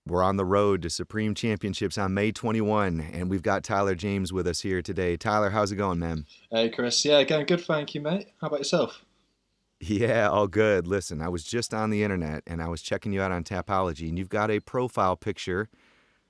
We're on the road to Supreme Championships on May 21, and we've got Tyler James with us here today. Tyler, how's it going, man? Hey Chris, yeah, going good, thank you, mate. How about yourself? Yeah, all good. Listen, I was just on the internet and I was checking you out on Tapology, and you've got a profile picture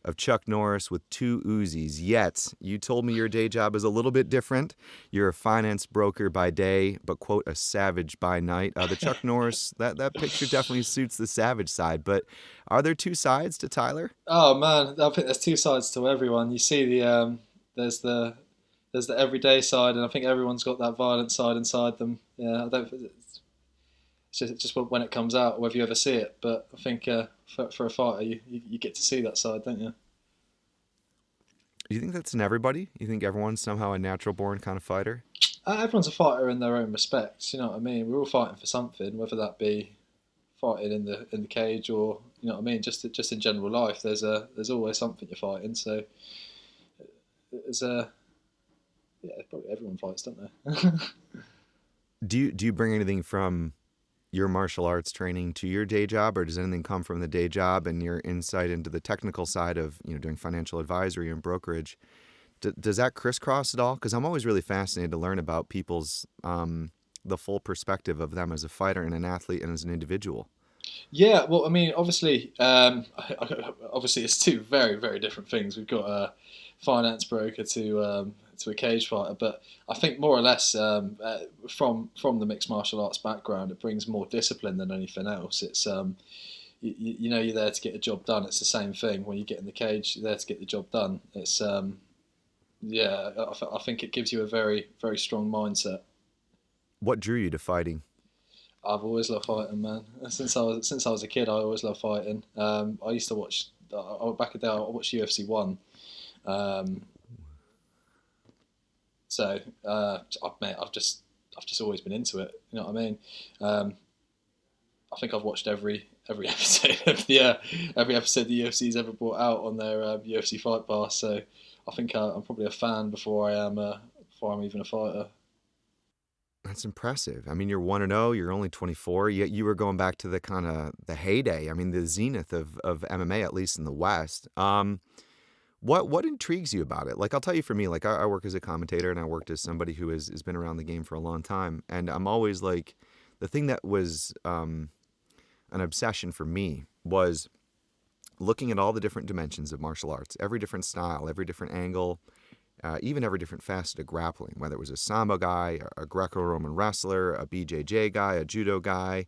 of Chuck Norris with two Uzis. Yet, you told me your day job is a little bit different. You're a finance broker by day, but, quote, a savage by night. The Chuck Norris, that picture definitely suits the savage side, but are there two sides to Tyler? Oh man, I think there's two sides to everyone. You see there's the there's the everyday side, and I think everyone's got that violent side inside them. Yeah, I don't. It's just when it comes out, whether you ever see it. But I think for a fighter, you get to see that side, don't you? Do you think that's in everybody? You think everyone's somehow a natural born kind of fighter? Everyone's a fighter in their own respects. You know what I mean? We're all fighting for something, whether that be fighting in the cage or you know what I mean. Just in general life, there's always something you're fighting. So it's yeah, probably everyone fights, don't they? Do you bring anything from your martial arts training to your day job, or does anything come from the day job and your insight into the technical side of doing financial advisory and brokerage? Does that crisscross at all? Because I'm always really fascinated to learn about people's the full perspective of them as a fighter and an athlete and as an individual. Yeah, well, I mean, obviously, obviously, it's two very, very different things. We've got a finance broker to a cage fighter, but I think more or less from the mixed martial arts background, it brings more discipline than anything else. It's you know you're there to get a job done. It's the same thing when you get in the cage. You're there to get the job done. It's yeah, I think it gives you a very, very strong mindset. What drew you to fighting? I've always loved fighting, man. Since I was a kid, I always loved fighting. I used to watch. Back in the day, I watched UFC one. Um, so, mate, I've just always been into it. You know what I mean? Um, I think I've watched every episode of every episode the UFC's ever brought out on their UFC Fight Pass. So, I think I'm probably a fan before I'm even a fighter. That's impressive. I mean, you're 1-0, you're only 24, yet you were going back to the kind of the heyday. I mean, the zenith of MMA, at least in the West. What intrigues you about it? Like, I'll tell you, for me, like I work as a commentator and I worked as somebody who has been around the game for a long time. And I'm always like, the thing that was an obsession for me was looking at all the different dimensions of martial arts, every different style, every different angle, even every different facet of grappling, whether it was a Sambo guy, a Greco-Roman wrestler, a BJJ guy, a judo guy,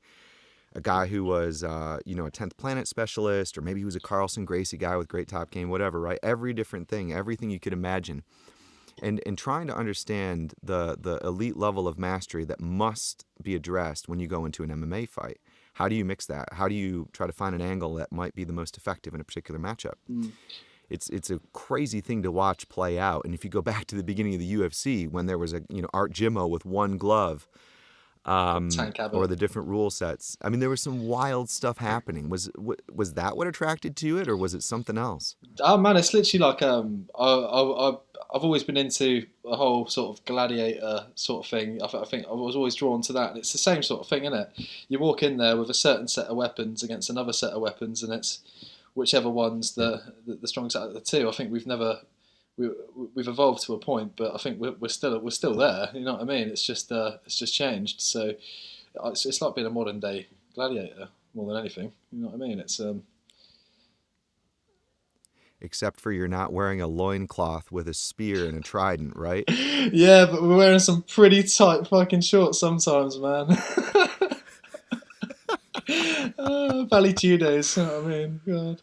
a guy who was, a 10th Planet specialist, or maybe he was a Carlson Gracie guy with great top game, whatever, right? Every different thing, everything you could imagine. And trying to understand the elite level of mastery that must be addressed when you go into an MMA fight. How do you mix that? How do you try to find an angle that might be the most effective in a particular matchup? Mm. It's a crazy thing to watch play out. And if you go back to the beginning of the UFC, when there was Art Jimmo with one glove, Tank or Abbott. the different rule sets, I mean, there was some wild stuff happening. Was that what attracted to it, or was it something else? Oh man, it's literally like I've always been into a whole sort of gladiator sort of thing. I think I was always drawn to that, and it's the same sort of thing, isn't it? You walk in there with a certain set of weapons against another set of weapons, and it's whichever one's the strongest out of the two. I think we, we've evolved to a point, but I think we're still there. You know what I mean? It's just changed. So it's like being a modern day gladiator more than anything. You know what I mean? It's Except for you're not wearing a loincloth with a spear and a trident, right? yeah, but we're wearing some pretty tight fucking shorts sometimes, man. Valley Tudos, you know what I mean? God.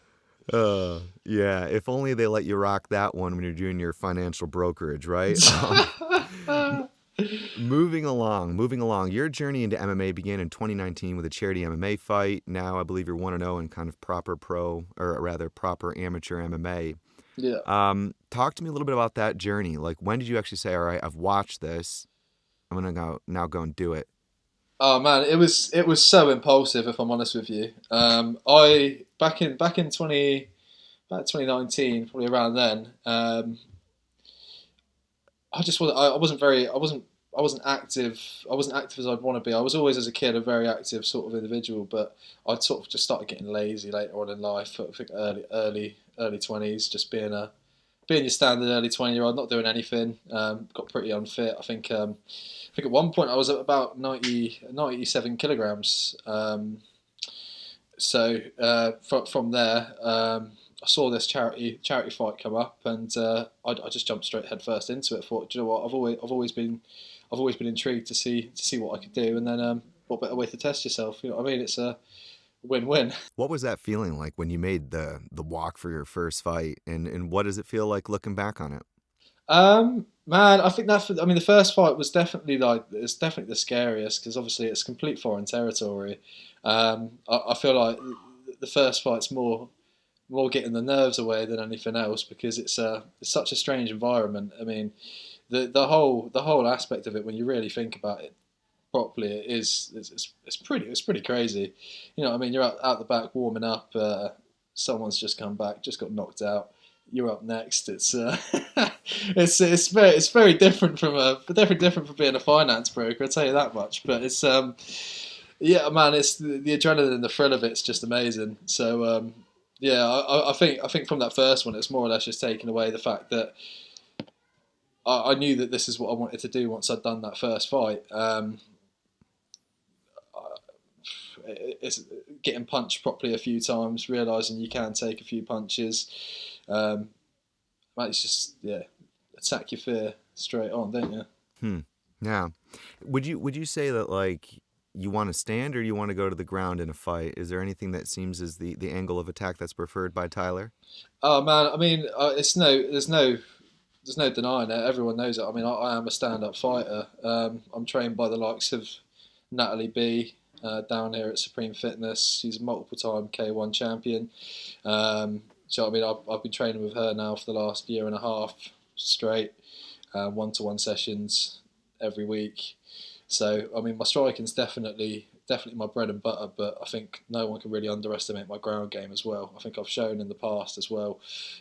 Yeah, if only they let you rock that one when you're doing your financial brokerage, right? Moving along. Your journey into MMA began in 2019 with a charity MMA fight. Now I believe you're 1-0 in kind of proper pro, or rather proper amateur MMA. Yeah. Talk to me a little bit about that journey. Like, when did you actually say, all right, I've watched this, I'm gonna go and do it? Oh man, it was so impulsive. If I'm honest with you, I back in 2019, probably around then. I just was I wasn't very I wasn't I wasn't active. I wasn't active as I'd want to be. I was always, as a kid, a very active sort of individual, but I'd sort of just started getting lazy later on in life. I think early 20s, just being your standard early 20-year-old, not doing anything. Got pretty unfit. I think at one point I was at about 97 kilograms. From there, I saw this charity fight come up, and I just jumped straight headfirst into it. Thought, do you know what? I've always been intrigued to see what I could do, and then what better way to test yourself? You know what I mean? It's a win-win. What was that feeling like when you made the walk for your first fight, and what does it feel like looking back on it? Man, I think I mean, the first fight was definitely it's definitely the scariest because obviously it's complete foreign territory. I feel like the first fight's more getting the nerves away than anything else because it's such a strange environment. I mean, the whole aspect of it when you really think about it properly, it's pretty crazy. You know what I mean? You're out the back warming up. Someone's just come back, just got knocked out. You're up next. It's very different from definitely different from being a finance broker. I'll tell you that much. But it's yeah, man. It's the adrenaline and the thrill of it's just amazing. So yeah, I think from that first one, it's more or less just taking away the fact that I knew that this is what I wanted to do once I'd done that first fight. It's getting punched properly a few times, realizing you can take a few punches. Um, it's just yeah, attack your fear straight on, don't you? Hmm. Yeah. Would you say that like you want to stand or you want to go to the ground in a fight? Is there anything that seems as the angle of attack that's preferred by Tyler? Oh man, I mean, there's no denying it. Everyone knows it. I mean, I am a stand-up fighter. I'm trained by the likes of Natalie B. Down here at Supreme Fitness. She's a multiple-time K1 champion. So I mean, I've been training with her now for the last year and a half straight, one-to-one sessions every week. So I mean, my striking's definitely my bread and butter. But I think no one can really underestimate my ground game as well. I think I've shown in the past as well.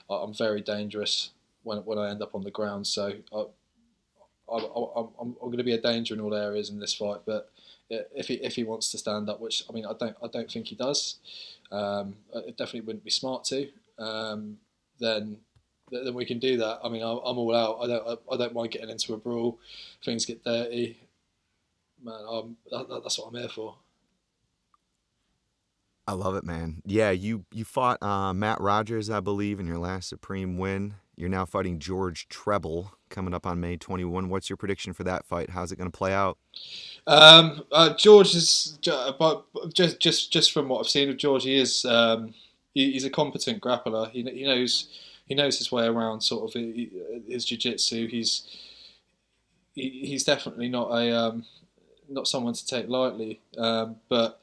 I'm very dangerous when I end up on the ground. So I'm going to be a danger in all areas in this fight. But if he wants to stand up, which I mean I don't think he does, it definitely wouldn't be smart to. Then we can do that. I mean I'm all out. I don't mind getting into a brawl. Things get dirty, man. That's what I'm here for. I love it, man. Yeah, you fought Matt Rogers, I believe, in your last Supreme win. You're now fighting George Treble coming up on May 21. What's your prediction for that fight? How's it going to play out? George is, but just from what I've seen of George, he's a competent grappler. He knows his way around sort of his jiu-jitsu. He's definitely not someone to take lightly. But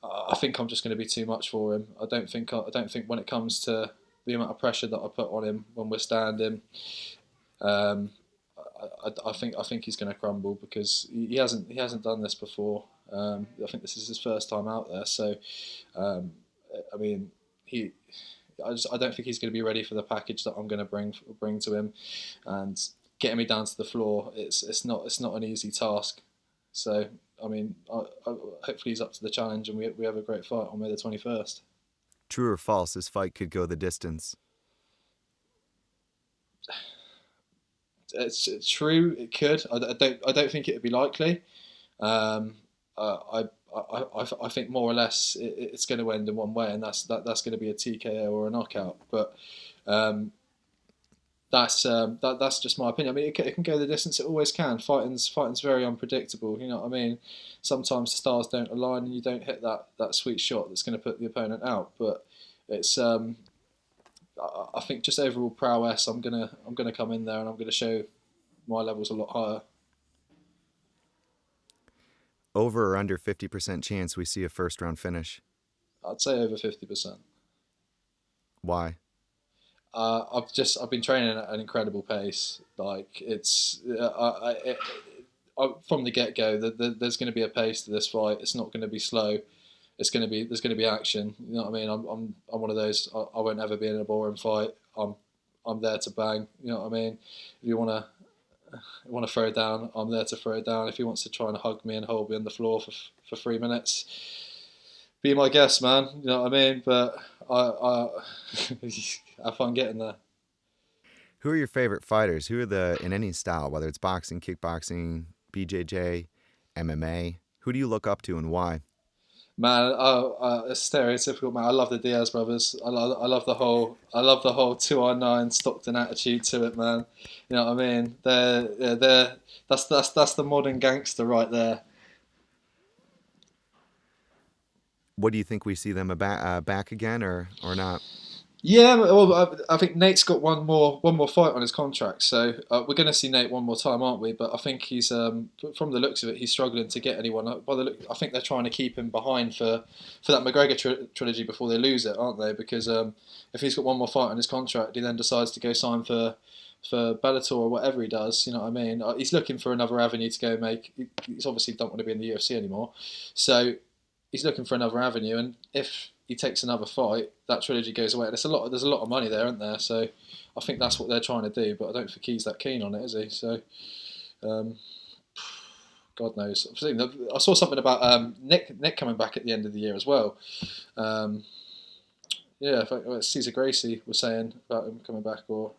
I think I'm just going to be too much for him. I don't think when it comes to the amount of pressure that I put on him when we're standing, um, I think he's going to crumble because he hasn't done this before. I think this is his first time out there. So, um, I mean, I don't think he's going to be ready for the package that I'm going to bring to him, and getting me down to the floor. It's not an easy task. So I mean, hopefully he's up to the challenge, and we have a great fight on May the 21st. True or false, this fight could go the distance. It's true. It could. I don't think it would be likely. Um, I think more or less it's going to end in one way, and that's going to be a TKO or a knockout. But um, that's just my opinion. I mean, it can go the distance. It always can. Fighting's very unpredictable. You know what I mean? Sometimes the stars don't align, and you don't hit that sweet shot that's going to put the opponent out. But it's I think just overall prowess. I'm gonna come in there and I'm gonna show my levels a lot higher. Over or under 50% chance we see a first round finish. I'd say over 50%. Why? I've been training at an incredible pace. Like from the get go, there's going to be a pace to this fight. It's not going to be slow. There's going to be action. You know what I mean? I'm one of those. I won't ever be in a boring fight. I'm there to bang. You know what I mean? If you want want to throw down, I'm there to throw down. If he wants to try and hug me and hold me on the floor for 3 minutes, be my guest, man. You know what I mean? But I have fun getting there. Who are your favorite fighters? Who are the in any style, whether it's boxing, kickboxing, BJJ, MMA? Who do you look up to and why? Man, it's stereotypical, man. I love the Diaz brothers. I love the whole 209 Stockton attitude to it, man. You know what I mean? They're that's the modern gangster right there. What do you think we see them back again or not? Yeah, well, I think Nate's got one more fight on his contract, so we're going to see Nate one more time, aren't we? But I think he's from the looks of it, he's struggling to get anyone. By the look, I think they're trying to keep him behind for that McGregor trilogy before they lose it, aren't they? Because if he's got one more fight on his contract, he then decides to go sign for Bellator or whatever he does. You know what I mean? He's looking for another avenue to go make. He's obviously don't want to be in the UFC anymore, so he's looking for another avenue. And if he takes another fight, that trilogy goes away. There's a lot of money there, isn't there? So I think that's what they're trying to do. But I don't think he's that keen on it, is he? So um, God knows. I saw something about Nick coming back at the end of the year as well. Um, yeah, I think Cesar Gracie was saying about him coming back, or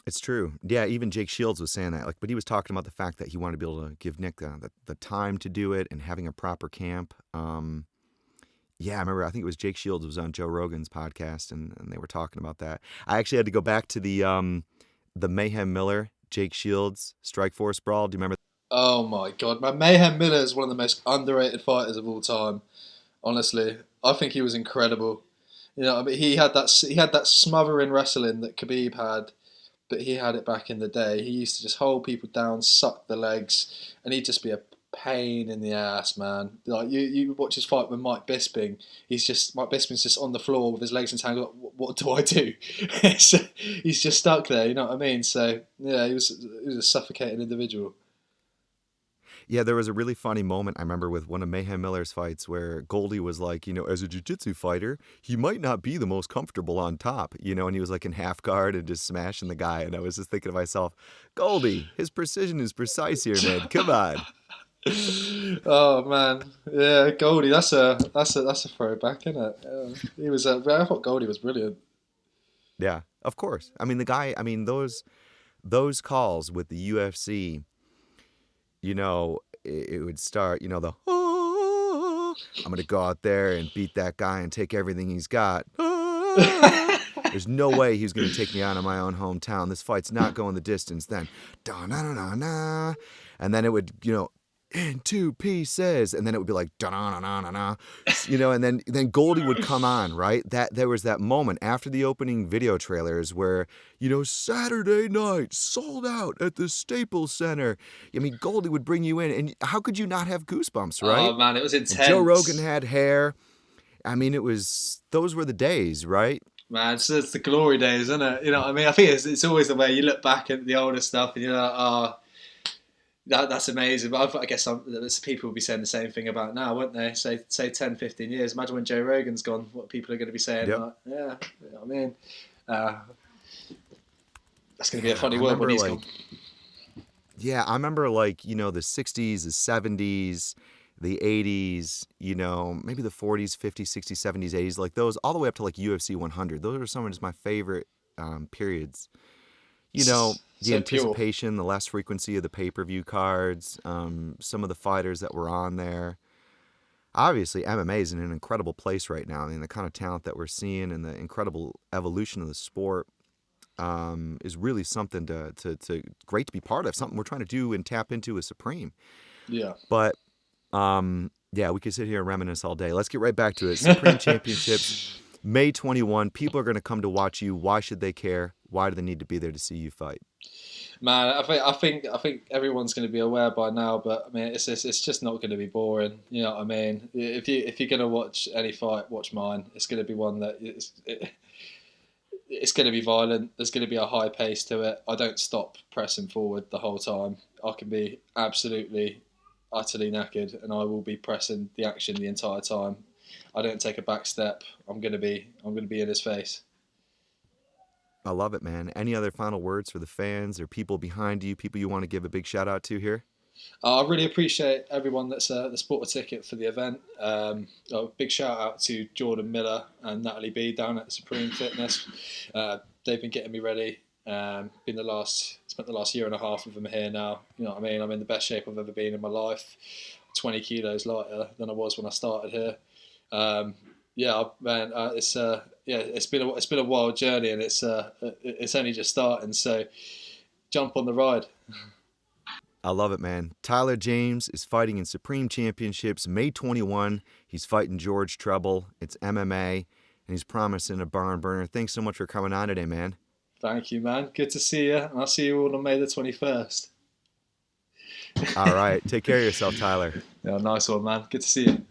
It's true. Yeah, even Jake Shields was saying that. Like, but he was talking about the fact that he wanted to be able to give Nick the time to do it and having a proper camp. Yeah, I remember. I think it was Jake Shields was on Joe Rogan's podcast, and they were talking about that. I actually had to go back to the Mayhem Miller Jake Shields Strike Force brawl. Do you remember? oh my God, man, Mayhem Miller is one of the most underrated fighters of all time. Honestly, I think he was incredible. You know, I mean, he had that smothering wrestling that Khabib had, but he had it back in the day. He used to just hold people down, suck the legs, and he'd just be a pain in the ass, man. Like you watch his fight with Mike Bisping. Mike Bisping's just on the floor with his legs entangled. What do I do? So he's just stuck there. You know what I mean? So yeah, he was a suffocating individual. Yeah, there was a really funny moment I remember with one of Mayhem Miller's fights where Goldie was like, as a jiu-jitsu fighter, he might not be the most comfortable on top, and he was like in half guard and just smashing the guy. And I was just thinking to myself, Goldie, his precision is precise here, man. Come on. Oh man, yeah, Goldie. That's a throwback, isn't it? Yeah. He was. I thought Goldie was brilliant. Yeah, of course. I mean, the guy, those calls with the UFC, it would start, the, "Ah, I'm going to go out there and beat that guy and take everything he's got. Ah, there's no way he's going to take me out of my own hometown. This fight's not going the distance." Then, da na na na na. And then it would, in two pieces, and then it would be like da na na na na, and then Goldie would come on, right? That there was that moment after the opening video trailers where Saturday night sold out at the Staples Center. I mean, Goldie would bring you in, and how could you not have goosebumps, right? Oh man, it was And Joe Rogan intense. had hair. I mean, those were the days, right? Man, it's the glory days, isn't it? You know what I mean? I think it's always the way you look back at the older stuff and you're like, oh, that's amazing. But I guess there's people will be saying the same thing about now, won't they? Say 10, 15 years. Imagine when Joe Rogan's gone, what people are going to be saying. Yep. Like, yeah, you know what I mean? Uh, that's going to be a Yeah, funny I world when remember he's gone. like Yeah, I remember like, the 60s, the 70s, the 80s, maybe the 40s, 50s, 60s, 70s, 80s, like those all the way up to like UFC 100. Those are some of just my favorite periods. The So pure. anticipation, the less frequency of the pay-per-view cards, some of the fighters that were on there. Obviously, MMA is in an incredible place right now. I mean, the kind of talent that we're seeing and the incredible evolution of the sport is really something to great to be part of. Something we're trying to do and tap into as Supreme. Yeah. But yeah, we could sit here and reminisce all day. Let's get right back to it. Supreme Championships, May 21. People are going to come to watch you. Why should they care? Why do they need to be there to see you fight? Man, I think everyone's going to be aware by now, but I mean, it's just not going to be boring. You know what I mean? If you're going to watch any fight, watch mine. It's going to be one that it's going to be violent. There's going to be a high pace to it. I don't stop pressing forward the whole time. I can be absolutely, utterly knackered, and I will be pressing the action the entire time. I don't take a back step. I'm going to be in his face. I love it, man. Any other final words for the fans or people behind you, people you want to give a big shout out to here? I really appreciate everyone that's bought a ticket for the event. A big shout out to Jordan Miller and Natalie B down at Supreme Fitness. They've been getting me ready. Spent the last year and a half with them here now. You know what I mean? I'm in the best shape I've ever been in my life. 20 kilos lighter than I was when I started here. Yeah, man, it's been a wild journey, and it's only just starting. So jump on the ride. I love it, man. Tyler James is fighting in Supreme Championships May 21. He's fighting George Treble. It's MMA, and he's promising a barn burner. Thanks so much for coming on today, man. Thank you, man. Good to see you, and I'll see you all on May the 21st. All right. Take care of yourself, Tyler. Yeah, nice one, man. Good to see you.